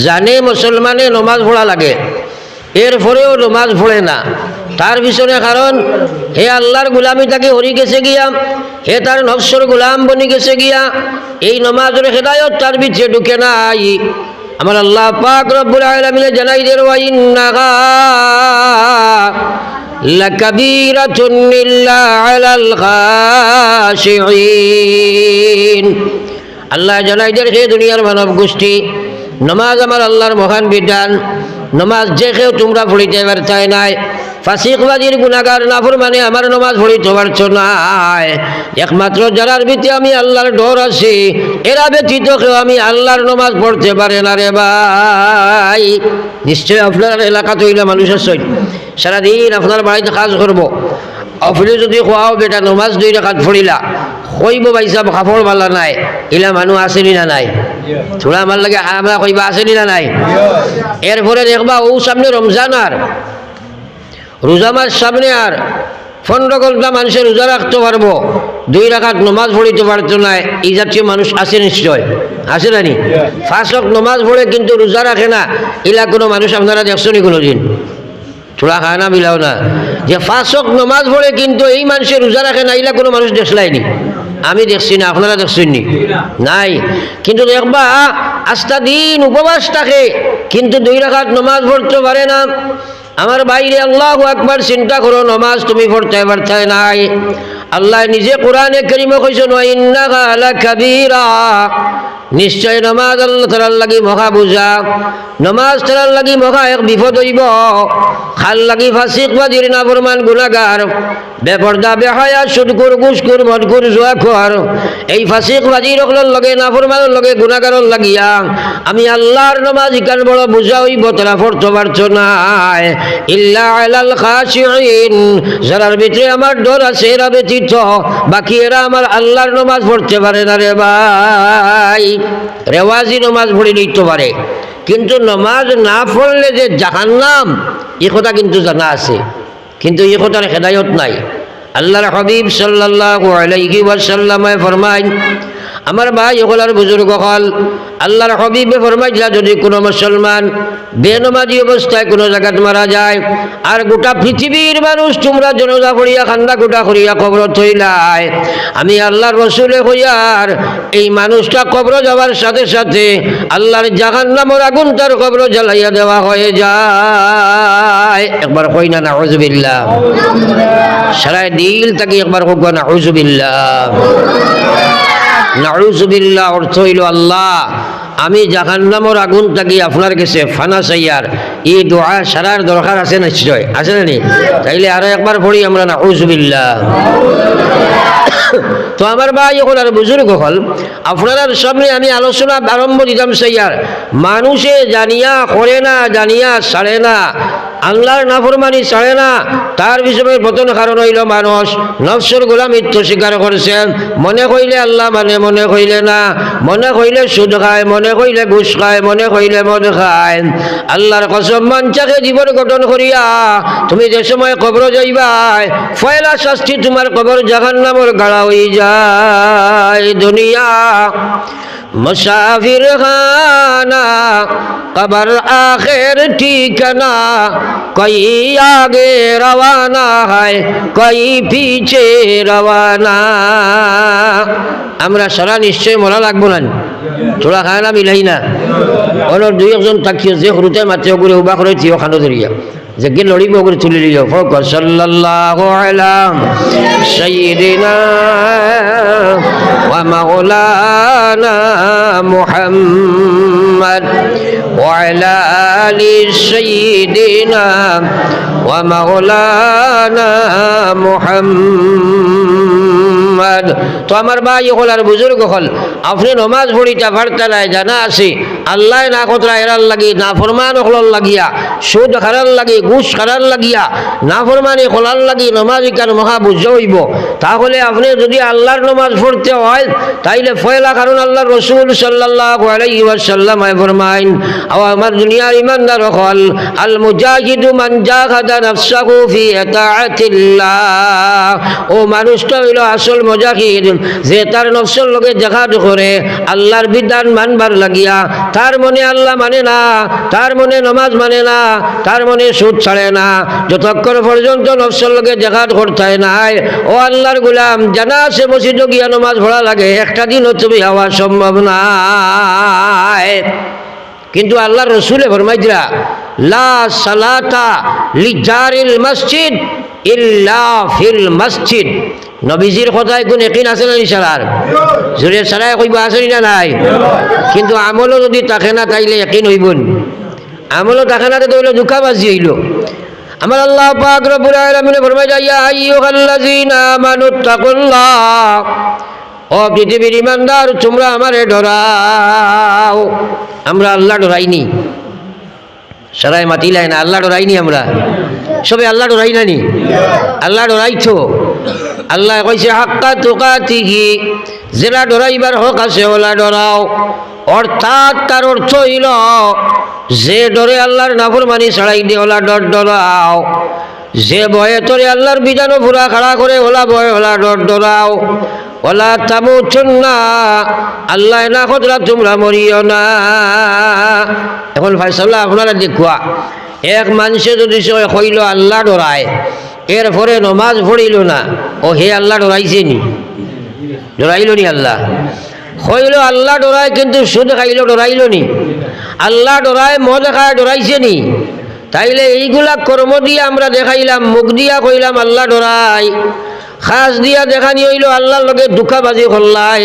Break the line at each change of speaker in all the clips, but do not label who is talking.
জানে মুসলমানে নমাজ পড়া লাগে, এরপরেও নমাজ পড়ে না, তার পিছনে কারণ হে আল্লাহর গোলামি তাকে হরি গেছে গিয়া, হে তার নফসর গোলাম বনি গেছে গিয়া, এই নমাজের হেদায়ত তার ভিতরে ঢুকে নাই। আমার আল্লাহ পাক রব্বুল আলামিন জানাই দেন ওয়া ইন্নাহা লাকাবীরাতুন ইল্লা আলাল খাশিঈন। আল্লাহ জানাই দেন হে দুনিয়ার মানব গোষ্ঠী, নমাজ আমার আল্লাহর মহান বিধান, নমাজ যে কেউ তোমরা পড়িতে পারতাই নাই, ফাসিকবাদীর গুনাহগার নাফরমানে আমার নমাজ পড়িতে পারছো নাই, একমাত্র যারার ভিতরে আমি আল্লাহর ডর আছে এরা ব্যতীত কেউ আমি আল্লাহর নমাজ পড়তে পারে না রে ভাই। নিশ্চয় আপনার এলাকা তৈলা মানুষ আছে সারাদিন আপনার বাড়িতে কাজ করবো, আপনি যদি খোয়াও বেটা নমাজ 2 রাকাত পড়িলা, কইব ভাই সাহেব কাপড় ভালো নাই, এলা মানুষ আসেনি না নাই, থোড়া আমার লাগে আমরা কইবা আসেনি না নাই। এরপরে দেখবা ও সামনে রমজান আর রোজা মাস সামনে, আর 15 ঘন্টা মানুষের রোজা রাখতে পারবো, 2 রাকাত নমাজ পড়িতে পারতো না, এই জাতীয় মানুষ আছে নিশ্চয়, আছে না নি? 5 ওয়াক্ত নমাজ পড়ে কিন্তু রোজা রাখে না, এলা কোনো মানুষ আপনারা দেখছো নি কোনোদিন? থোড়া খায় না মিলাও না, যে 5 ওয়াক্ত নমাজ পড়ে কিন্তু এই মানুষের রোজা রাখে না, এলা কোনো মানুষ দেখলাইনি, আমি দেখছি না, আপনারা দেখছেন নি? নাই। কিন্তু দেখবা আস্থা দিন উপবাস থাকে কিন্তু 2 রাকাত নমাজ পড়তে পারে না। আমার বাইরে আল্লাহু আকবার, চিন্তা করো নমাজ তুমি পড়তে পারতাই নাই। আল্লাহ নিজে কোরআনে কারীমে কইছেন ওয়া ইন্নাহা লাকাবীরা, নিশ্চয় নমাজ আল্লাহ তাআলার লাগি মহা বুঝা, নমাজ তাআলার লাগি মহা এক বিপদ হইব। খাল লাগি ফাসিকবাদীর নাফরমান গুনাহগার, বেপরদা বেহায়া সুদখোর ঘুষখোর মদখোর জুয়াখোর, এই ফাসিকবাদীর সকলের লগে নাফরমানের লগে গুনাহগারের লাগিয়া আমি আল্লাহর নমাজ ইকান বড় বুঝা হইব, তারা পড়তে পারছো না। ইল্লা আলাল খাশিঈন, যারার ভিতরে আমার ডর আছে এরা ব্যতীত বাকি এরা আমার আল্লাহর নমাজ পড়তে পারে না রে ভাই। রেওয়াজি নমাজ পড়ে নিতে পারে কিন্তু নমাজ না পড়লে যে জাহান্নাম এ কথা কিন্তু জানা আছে, কিন্তু এই কথার হেদায়ত নাই। আল্লাহর হাবিব সাল্লাল্লাহু আলাইহি ওয়াসাল্লাম ফরমায়, আমার ভাই ওগুলার বুজুর্গ হল আল্লাহর হাবিবে ফরমাইলা, যদি কোনো মুসলমান বেনমাজি অবস্থায় কোনো জায়গাত মারা যায় আর গোটা পৃথিবীর মানুষ তোমরা জনজা করিয়া খান্দা গোটা করিয়া কবর থইলাই, আমি আল্লাহর রসুলে হইয়ার এই মানুষটা কবর যাওয়ার সাথে সাথে আল্লাহর জাহান্নামের আগুন তার কবর জ্বালাইয়া দেওয়া হয়ে যায়। একবার কই না নাউযুবিল্লাহ, সারা দিল তাকে একবার হোক নাউযুবিল্লাহ। নাউযুবিল্লাহ অর্থ হইল আল্লাহ আমি জাহান্নামের আগুন থাকি আপনার কাছে ফানা চাইয়ার, এই দোয়া সারার দরকার আছে নিশ্চয়, আছে না নি? তাইলে আরো একবার পড়ি আমরা নাউযুবিল্লাহ। তো আমার ভাই এখন আর বুজুর্গ হল আপনার সামনে আমি আলোচনা আরম্ভ দিতাম চাইয়ার, মানুষে জানিয়া করে না, জানিয়া ছাড়ে না, আল্লাহর নাফরমানি ছাড়ে না, তার বিষয়ে প্রথম কারণ হইল মানুষ নফসের গোলামিত্ব স্বীকার করেছে। মনে কইলে আল্লাহ মানে, মনে কইলে না, মনে কইলে সুদ খায়, মনে কইলে ঘুষ খায়, মনে কইলে মদ খায়। আল্লাহর কসম মঞ্চাকে জীবন গঠন করিয়া তুমি যে সময় কবর যাইবাই পয়লা শাস্তি তোমার কবর জাহান্নামের গাড়া হয়ে যায়। দুনিয়া মুসাফির খানা কবর আখের ঠিকানা, কই আগে রওয়ানা হয় কই পিছে রওয়ানা। আমরা সারা নিশ্চয় মরা লাগবো না, থোড়া খায় না মিলাই না, অন্য 2-1জন তাকিয়ে যে সৰুতে মাতে করে উবা করে থিয় খানো ধরিয়া যে গিয়ে লড়িব করে তুলে দিল। সাল্লাল্লাহু আলা সাইয়্যিদিনা ওয়া মাওলানা মুহাম্মদ ওয়া আলা আলি সাইয়্যিদিনা ওয়া মাওলানা মুহাম্মদ। তো আমার ভাই হল আর বুজুর্গ হল আপনি নমাজ পড়িতে পারতে নাই, জানা আছে আল্লাহ না কতরা এরার লাগি না ফরমান হলার লাগিয়া, সুদ খারার লাগি, ঘুষ খারার লাগিয়া, না ফরমানি হলার লাগি নমাজ ইকার মহা বুঝ হইব। তাহলে আপনি যদি আল্লাহর নমাজ পড়তে হয় তাইলে ফয়লা কারণ আল্লাহর রসুল সাল্লাল্লাহু আলাইহি ওয়াসাল্লাম ফরমাইন, আমার দুনিয়ার ইমানদার হল আল মুজাহিদু মান জাহাদা নাফসাহু ফি ইতাআতিল্লাহ। ও মানুষটা হইল আসল মুজাহিদ যে তার নফসের লগে জিহাদ করে আল্লাহর বিধান মানবার লাগিয়া, তার মনে আল্লাহ মানে না, তার মনে নমাজ মানে না, তার মনে সুদ ছাড়ে না, যতক্ষণ পর্যন্ত নফসের লগে জাগাত করতে নাই। ও আল্লাহর গোলাম, জানা আছে মসজিদে গিয়া নমাজ পড়া লাগে, একটা দিনও তুমি হওয়া সম্ভব নাই। কিন্তু আল্লাহর রসুলে ফরমাইছিলা লা সালাতা লিজারিল মসজিদ ইল্লা ফিল মসজিদ। নবীজির কথায় কোন একিন আছে না ইশারার জোরে সারায় কইবা আছে না নাই? কিন্তু আমলও যদি থাকে না তাইলে একিন হইব না, আমলও থাকে না তাইলে দুঃখাবাজি হইল। আমার আল্লাহ পাক রব্বুল আলামিন ফরমাইয়া ইয়া আইয়ুহাল্লাযীনা আমানুত্তাকুল্লাহ, ও পৃথিবীর ইমানদার তোমরা আমারে ডরাও। আমরা আল্লাহ ডরাইনি, সারাই মাতিলাই না, আল্লাহ ডরাইনি, আমরা সবে আল্লাহ ডরাই নানি, আল্লাহ ডরাইছো। আল্লাহ কইছে হাক্কা তুকাতিহি, যেটা ডরাইবার হক আছে ওলা ডরাও। অর্থাৎ তার অর্থ হইল যে ডরে আল্লাহর নাফরমানি ছাড়াই দিয়ে ওলা ডর ডরাও, যে ভয়ে তোরে আল্লাহর বিধানও পুরা খাড়া করে ওলা ভয় ওলা ডর ডরাও। ওলা তামুতুন্না, আল্লাহ না খতরা তোমরা মরিও না। এখন ফাইসাল্লাহ আপনারা দেখুয়া, এক মানুষে যদি কইল আল্লাহ ডরায়, এরপরে নমাজ পড়িল না, ও হে আল্লাহ ডরাইছে নি? ডরাইল নি আল্লাহ? কইল আল্লাহ ডরায় কিন্তু সুদ খাইল ডরাইল নি? আল্লাহ ডরায় মদ খায় ডরাইছে নি? তাইলে এইগুলা কর্ম দিয়ে আমরা দেখাইলাম, মুখ দিয়া কইলাম আল্লাহ ডরাই, খাস দিয়া দেখানি হইল আল্লাহর লগে দুঃখাবাজি করলাই।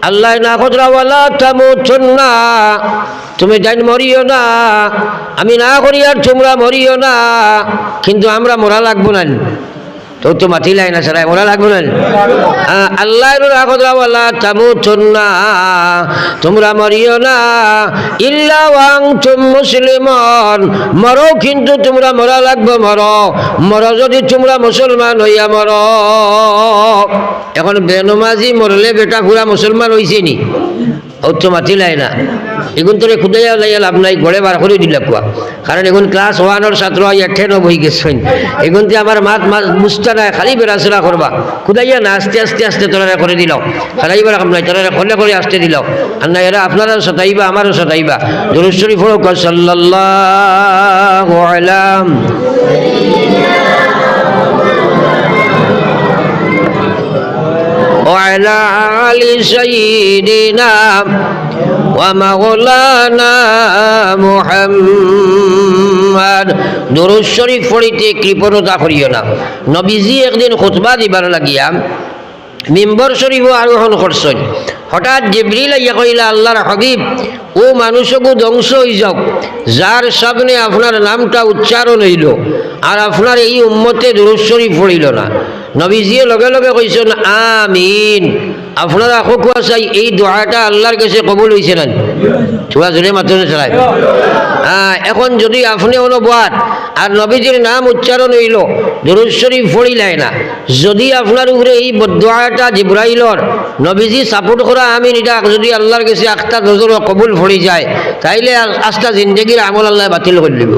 আল্লাহ না খতরা ওয়ালা তামুতুন্না, তুমি জান মরিও না, আমি না করি আর তোমরা মরিও না। কিন্তু আমরা মরা লাগবো না, তো তো মাতিলাই না সারাই মরা লাগবো না। আল্লাহ না খতরা ওয়ালা তামুতুন্না, তোমরা মরিও না ইল্লা ওয়া আনতুম মুসলিমুন, মরো কিন্তু তোমরা মরা লাগবে, মরো মরো যদি তোমরা মুসলমান হইয়া মরো। এখন বেনমাজি মরলে বেটা পুরা মুসলমান হইছে নি? ও তো মাতিলাই না, এগুন তোরে খুদাইয়া লাইয়া লাভ নাই, গড়ে বার করে দিলা কুয়া। কারণ এখন ক্লাস 1 ছাত্র এখেনও বই গেছেন, এগুনতে আমার মাত বুঝতে নাই, খালি বেড়াচড়া করবা, খুদাইয়া না আস্তে আস্তে আস্তে তোরা করে দিলাও, খালাইবার কাম নাই, তোরা করলে করে আসতে দিলাও। আর না এরা আপনারাও সতাইবা আমারও সতাইবা। দুরূদ শরীফ পড়ো সাল্লাল্লাহু আলাইহি وعلى آل سيدنا ومولانا محمد। দুরূদ শরীফ পড়িতে কৃপণতা করিও না। নবীজি একদিন খুতবা দিবার লাগিয়া মিম্বর শরীফ আরোহণ করছেন। হঠাৎ জিবরিল আইয়া কইলা আল্লাহর হাবিব, ও মানুষকে ধ্বংস হয়ে যাও যার সামনে আপনার নামটা উচ্চারণ হইল আর আপনার এই উম্মতে দুরূদ শরীফ পড়িল না। নবীজিয়ে লগে লগে কইছেন আমিন। আপনারা আখোয়া চাই এই দোয়াটা আল্লাহর কাছে কবুল হয়েছে না? থোড়া জোরে মাত্র চালাই। এখন যদি আপনি অনুবাদ আর নবীজির নাম উচ্চারণ হইল, দুরূদ শরীফ পড়িলাই না, যদি আপনার উপরে এই দোয়াটা জিবরাইলর নবীজি সাপোর্ট করা আমিন এটা যদি আল্লাহর কাছে আখতা নজর কবুল পড়ি যায়, তাইলে আস্তা জিন্দগির আমল আল্লাহ বাতিল করে দিব।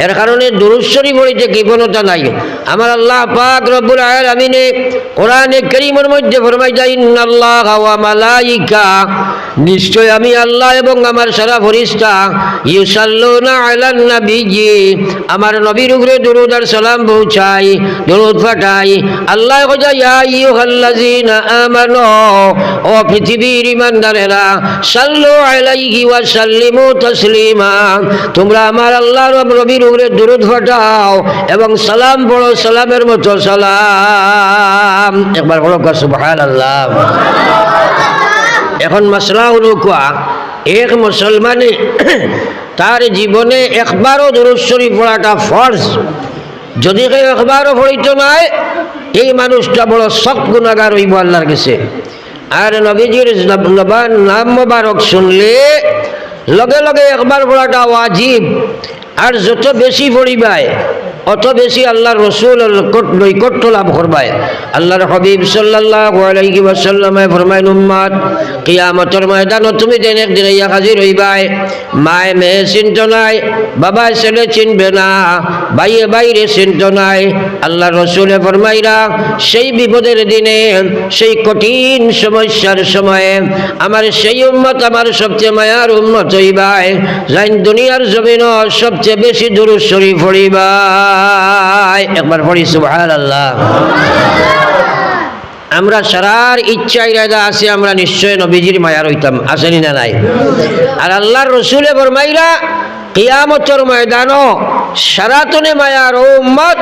এর কারণে দুরূদ শরীফ পড়িতে কৃপণতা নাই। আমার আল্লাহ পাক রব্বুল আলামিন কোরআনে কারীমের মধ্যে ফরমাইয়া ইন্নাল্লাহা ওয়া মালাইকা, নিশ্চয় আমি আল্লাহ এবং আমার সারা ফেরেশতা ইউসাল্লুনা আলান নবীজি, আমার নবীর উপরে দরুদ আর সালাম পৌঁছাই, দরুদ পাঠাই। আল্লাহ কইয়া ইয়া আইয়ুহাল্লাযীনা আমানু, ও পৃথিবীর ঈমানদারেরা, সাল্লু আলাইহি ওয়া সাল্লিমু তাসলিমা, তোমরা আমার আল্লাহর নবীর উপরে দরুদ পাঠাও এবং সালাম পড়ো, সালামের মতো সালাম। একবার বলো সুবহানাল্লাহ। এখন মাসলা হলো কোয়া, এক মুসলমানে তার জীবনে একবারও দুরূদ শরীফ পড়াটা ফরজ। যদি কেউ একবারও পড়িত নাই, এই মানুষটা বড় সৎ গুনাহগার হইব আল্লাহর কাছে। আর নবীজির নাম মোবারক শুনলে লগে লগে একবার পড়াটা ওয়াজিব। আর যত বেশি পড়িবায় অত বেশি আল্লাহর রসুলের নৈকট্য লাভ করবায়। আল্লাহর হাবিব সাল্লাল্লাহু আলাইহি ওয়াসাল্লামে ফরমাইন, উম্মত কিয়ামতের ময়দানে তুমি দিন একদিন ইয়া হাজির হইবাই, মায়ে মেয়ে চিন্ত নাই, বাবা ছেলে চিনবে না, ভাইয়ে বাইরে চিন্ত নাই। আল্লাহর রসুলে ফরমাইরা সেই বিপদের দিনে, সেই কঠিন সমস্যার সময়ে আমার সেই উম্মত আমার সবচেয়ে মায়ার উম্মত হইবাই, যাই দুনিয়ার জমিন সবচেয়ে বেশি দুরূদ শরীফ পড়িবাই। একবার পড়ি সুবহানাল্লাহ। আমরা সারার ইচ্ছা ইরাদা আছে আমরা নিশ্চয় নবীজির মায়ার হইতাম, আসেনি না নাই? আর আল্লাহর রসুলে ফরমাইরা কিয়ামতের ময়দানও সারাতনে মায়ার উম্মত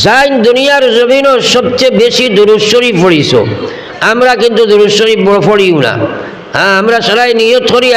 যাই দুনিয়ার জমিন সবচেয়ে বেশি দুরূদ শরীফ পড়িছো। আমরা কিন্তু দুরূদ শরীফ পড়িও না। হ্যাঁ, আমরা সবাই নিয়ত করি